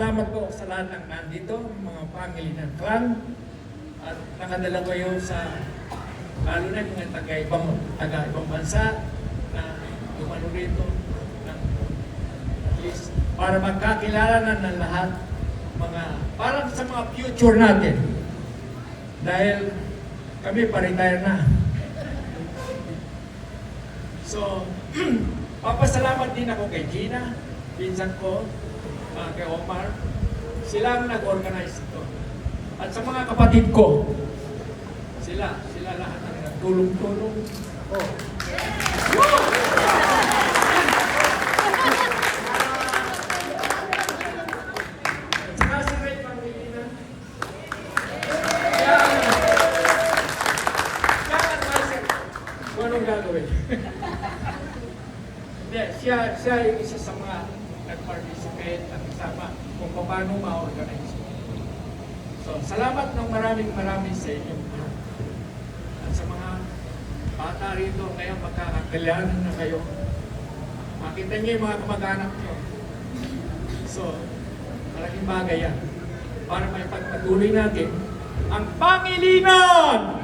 Nagpapasalamat po sa lahat ng nandito, mga family ng clan, at nakadala ko yun sa, lalo na yung mga taga-ibang bansa na dumalo rito, at least para magkakilala na ng lahat, parang sa mga future natin. Dahil kami pa-retire na. So, papasalamat din ako kay Gina, pinsan ko, kay Omar. Sila ang nag-organize ito. At sa mga kapatid ko, sila lahat ang nagtulong-tulong. Oh. At saka si Ray Pangilinan. Siya ang advisor. Kung anong gagawin. Siya yung isa sa mga nag-participate at kasama kung paano ma-organize. So, salamat ng maraming sa inyo. At sa mga bata rito, ngayon magkakakilala na kayo. Makita niyo yung mga kamag-anak niyo. So, malaking bagay yan. Para may pagpatuloy natin ang Pangilinan!